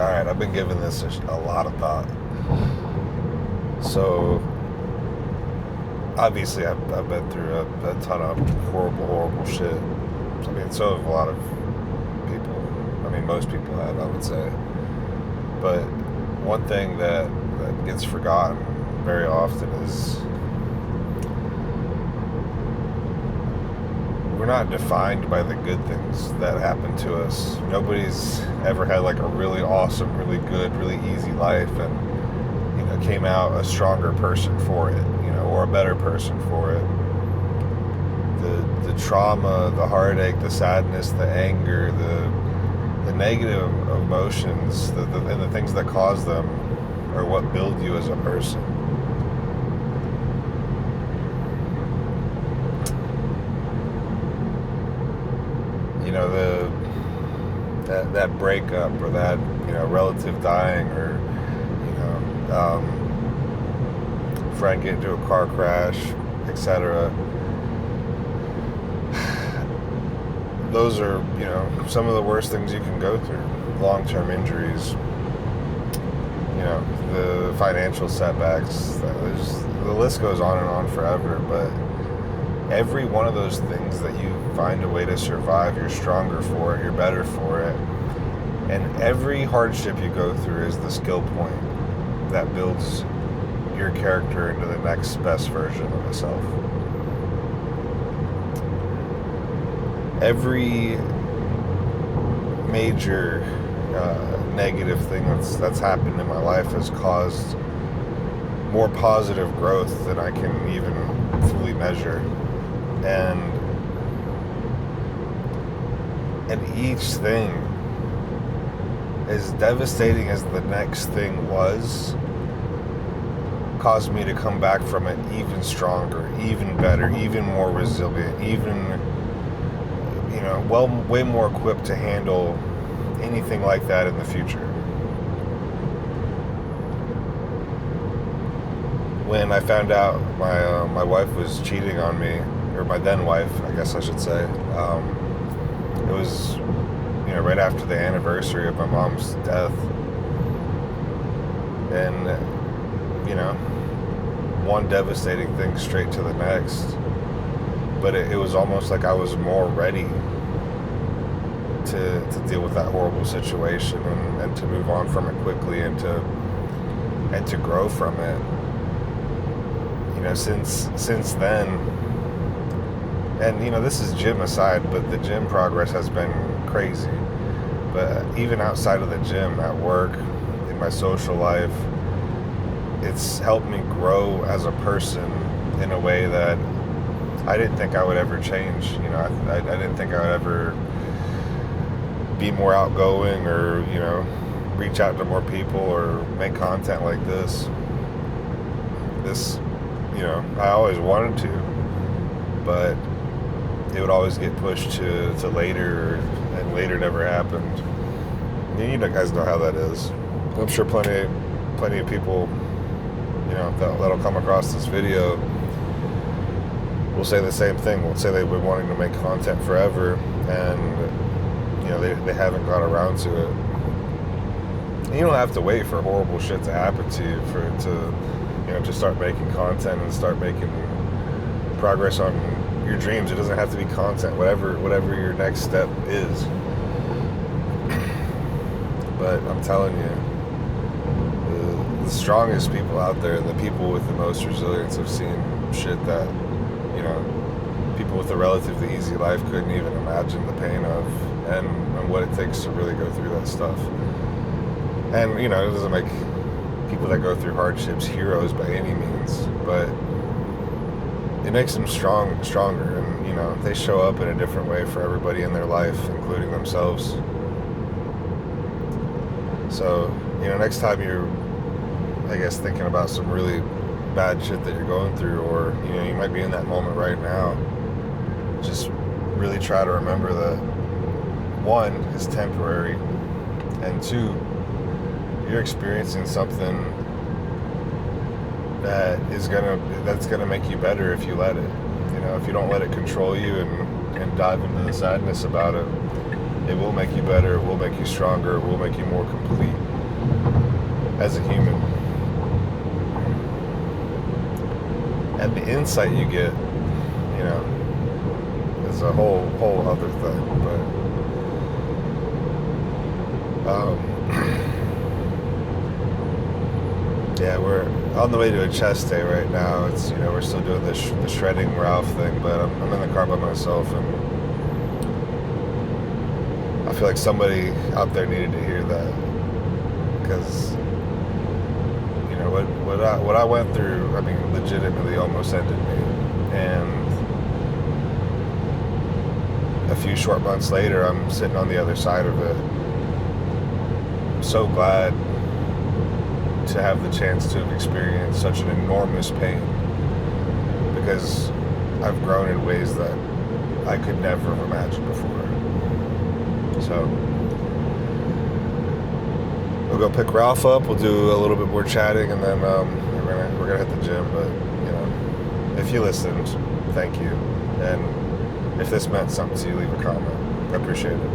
Alright, I've been giving this a lot of thought. So, obviously, I've been through a ton of horrible shit. I mean, so have a lot of people. I mean, most people have, I would say. But one thing that gets forgotten very often is we're not defined by the good things that happen to us. Nobody's ever had like a really awesome, really good, really easy life and came out a stronger person for it, or a better person for it. The trauma, the heartache, the sadness, the anger, the negative emotions, and the things that cause them are what build you as a person. That breakup or that relative dying or friend get into a car crash, etc. Those are some of the worst things you can go through. Long-term injuries, the financial setbacks. The list goes on and on forever, but every one of those things that you find a way to survive, you're stronger for it, you're better for it. And every hardship you go through is the skill point that builds your character into the next best version of itself. Every major negative thing that's happened in my life has caused more positive growth than I can even fully measure. And each thing, as devastating as the next thing was, caused me to come back from it even stronger, even better, even more resilient, even, way more equipped to handle anything like that in the future. When I found out my wife was cheating on me, or my then wife, I guess I should say, it was, right after the anniversary of my mom's death. And, one devastating thing straight to the next. But it was almost like I was more ready to deal with that horrible situation and to move on from it quickly and to grow from it. Since then, and this is gym aside, but the gym progress has been crazy. But even outside of the gym, at work, in my social life, it's helped me grow as a person in a way that I didn't think I would ever change. I didn't think I would ever be more outgoing or, reach out to more people or make content like this. I always wanted to, but it would always get pushed to later, and later never happened. You guys know how that is. I'm sure plenty of people, that'll come across this video will say the same thing. Will say they've been wanting to make content forever, and they haven't got around to it. And you don't have to wait for horrible shit to happen to you to start making content and start making progress on your dreams. It doesn't have to be content, whatever your next step is. But I'm telling you, the strongest people out there, the people with the most resilience, have seen shit that people with a relatively easy life couldn't even imagine the pain of, and what it takes to really go through that stuff. And it doesn't make people that go through hardships heroes by any means, but it makes them stronger, and they show up in a different way for everybody in their life, including themselves. So next time you're, I guess, thinking about some really bad shit that you're going through, or you might be in that moment right now, just really try to remember that one, is temporary, and two, you're experiencing something that's gonna make you better if you let it. If you don't let it control you and dive into the sadness about it, it will make you better, it will make you stronger, it will make you more complete. as a human. And the insight you get, you know, is a whole other thing. But yeah, we're on the way to a chest day right now. It's, you know, we're still doing the shredding Ralph thing, but I'm in the car by myself, and I feel like somebody out there needed to hear that, because you know what I went through, I mean, legitimately almost ended me, and a few short months later, I'm sitting on the other side of it. I'm so glad to have the chance to have experienced such an enormous pain, because I've grown in ways that I could never have imagined before. So we'll go pick Ralph up. We'll do a little bit more chatting, and then we're gonna hit the gym. But you know, if you listened, thank you. And if this meant something to you, leave a comment. I appreciate it.